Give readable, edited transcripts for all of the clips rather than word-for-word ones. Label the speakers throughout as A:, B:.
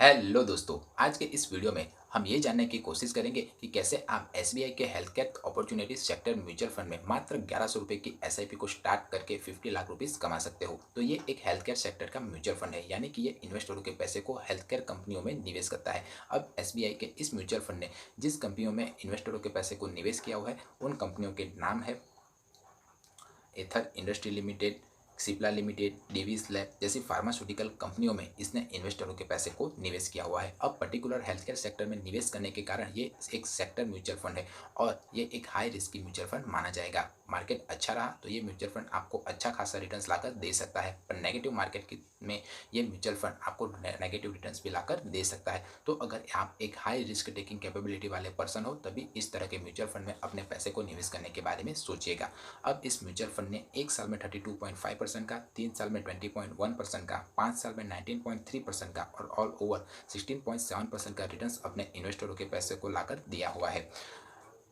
A: Hello दोस्तों, आज के इस वीडियो में हम ये जानने की कोशिश करेंगे कि कैसे आप एसबीआई के health care opportunities sector mutual fund में मात्र 1100 रुपये की एसआईपी को स्टार्ट करके 50 लाख रुपीस कमा सकते हो। तो ये एक हेल्थ केयर सेक्टर का म्यूचुअल फंड है, यानी कि ये इन्वेस्टरों के पैसे को हेल्थ केयर कंपनियों में निवेश करता है। अब एसबीआई के इस म्यूचुअल फंड ने जिस कंपनियों में इन्वेस्टरों के पैसे को निवेश किया हुआ है उन कंपनियों के नाम है Aether industry limited, Cipla limited, Divi's lab जैसी फार्मास्यूटिकल कंपनियों में इसने इन्वेस्टरों के पैसे को निवेश किया हुआ है। अब पर्टिकुलर हेल्थ केयर सेक्टर में निवेश करने के कारण ये एक सेक्टर म्यूचुअल फंड है और ये एक हाई रिस्क की म्यूचुअल फंड माना जाएगा। मार्केट अच्छा रहा तो ये म्यूचुअल फंड आपको अच्छा खासा रिटर्न्स लाकर दे सकता है, पर नेगेटिव मार्केट में ये म्यूचुअल फंड आपको नेगेटिव रिटर्न्स भी लाकर दे सकता है। तो अगर आप एक हाई रिस्क टेकिंग कैपेबिलिटी वाले पर्सन हो तभी इस तरह के म्यूचुअल फंड में अपने पैसे को निवेश करने के बारे में सोचिएगा। अब इस म्यूचुअल फंड ने 1 साल में 32.5% का, 3 साल में 20.1% का, 5 साल में 19.3% का और ऑल ओवर 16.7% का रिटर्न्स अपने इन्वेस्टरों के पैसे को लाकर दिया हुआ है।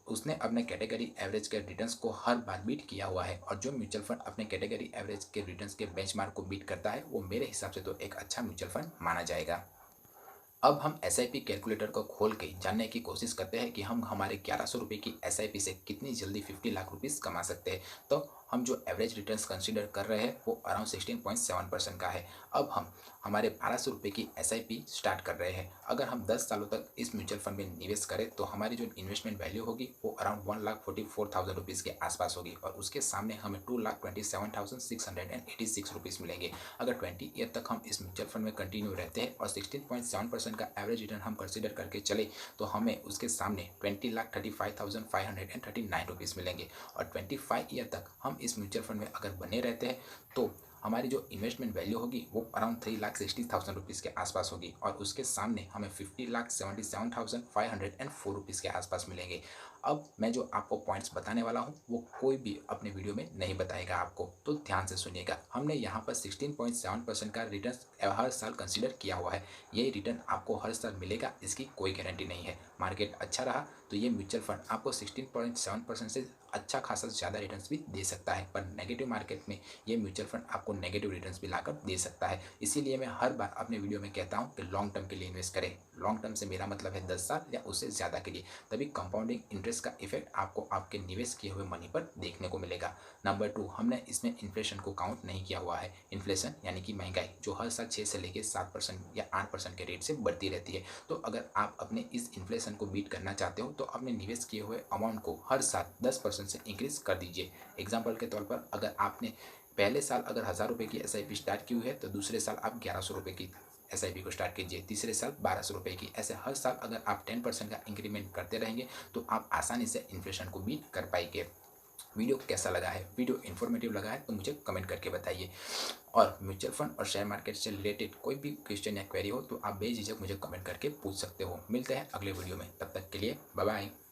A: उसने अपने कैटेगरी एवरेज के रिटर्न्स को हर बार बीट किया हुआ है और जो म्यूचुअल फंड अपने कैटेगरी एवरेज के रिटर्न्स के बेंचमार्क को बीट करता है वो मेरे हिसाब से तो एक अच्छा म्यूचुअल फंड माना जाएगा। अब हम एसआईपी कैलकुलेटर को खोल के जानने की कोशिश करते हैं कि हम हमारे 1100 रुपये की एसआईपी से कितनी जल्दी 50 लाख रुपीस कमा सकते हैं। तो हम जो एवरेज रिटर्न्स कंसीडर कर रहे हैं वो अराउंड 16.7% का है। अब हम हमारे 1200 रुपये की एसआईपी स्टार्ट कर रहे हैं। अगर हम 10 सालों तक इस म्यूचुअल फंड में निवेश करें तो हमारी जो इन्वेस्टमेंट वैल्यू होगी वो अराउंड 1,44,000 रुपीज़ के आसपास होगी और उसके सामने हमें 2,27,686 रुपीज़ मिलेंगे। अगर 20 ईयर तक हम इस म्यूचुअल फंड में कंटिन्यू रहते हैं और 16.7% का एवरेज रिटर्न हम कंसीडर करके चले तो हमें उसके सामने 20,35,539 रुपीज़ मिलेंगे। और 25 ईयर तक हम इस म्यूचुअल फंड में अगर बने रहते हैं तो हमारी जो इन्वेस्टमेंट वैल्यू होगी वो अराउंड 3,60,000 रुपीज़ के आसपास होगी और उसके सामने हमें 50,77,504 रुपीज़ के आसपास मिलेंगे। अब मैं जो आपको पॉइंट्स बताने वाला हूँ वो कोई भी अपने वीडियो में नहीं बताएगा आपको, तो ध्यान से सुनिएगा। हमने यहाँ पर 16.7% का रिटर्न हर साल कंसीडर किया हुआ है। ये रिटर्न आपको हर साल मिलेगा, इसकी कोई गारंटी नहीं है। मार्केट अच्छा रहा तो ये म्यूचुअल फंड आपको 16.7% से अच्छा खासा ज़्यादा रिटर्न्स भी दे सकता है, पर नेगेटिव मार्केट में ये म्यूचुअल फंड आपको नेगेटिव रिटर्न्स भी लाकर दे सकता है। इसीलिए मैं हर बार अपने वीडियो में कहता हूँ कि लॉन्ग टर्म के लिए इन्वेस्ट करें। लॉन्ग टर्म से मेरा मतलब है 10 साल या उससे ज़्यादा के लिए, तभी कंपाउंडिंग इंटरेस्ट का इफेक्ट आपको आपके निवेश किए हुए मनी पर देखने को मिलेगा। नंबर 2, हमने इसमें इन्फ्लेशन को काउंट नहीं किया हुआ है। इन्फ्लेशन यानी कि महंगाई जो हर साल 6 से लेकर 7% या 8% के रेट से बढ़ती रहती है। तो अगर आप अपने इस इन्फ्लेशन को बीट करना चाहते हो तो अपने निवेश किए हुए अमाउंट को हर साल 10% से इंक्रीज कर दीजिए। एग्जाम्पल के तौर पर अगर आपने पहले साल अगर 1,000 रुपये की एसआईपी स्टार्ट की हुई है तो दूसरे साल आप 1,100 रुपये की एसआईपी को स्टार्ट कीजिए, तीसरे साल 1,200 रुपये की। ऐसे हर साल अगर आप 10% का इंक्रीमेंट करते रहेंगे तो आप आसानी से इन्फ्लेशन को बीट कर पाएंगे। वीडियो कैसा लगा है, वीडियो इन्फॉर्मेटिव लगा है तो मुझे कमेंट करके बताइए। और म्यूचुअल फंड और शेयर मार्केट से रिलेटेड कोई भी क्वेश्चन या क्वेरी हो तो आप बेझिझक मुझे कमेंट करके पूछ सकते हो। मिलते हैं अगले वीडियो में, तब तक के लिए बाय बाय।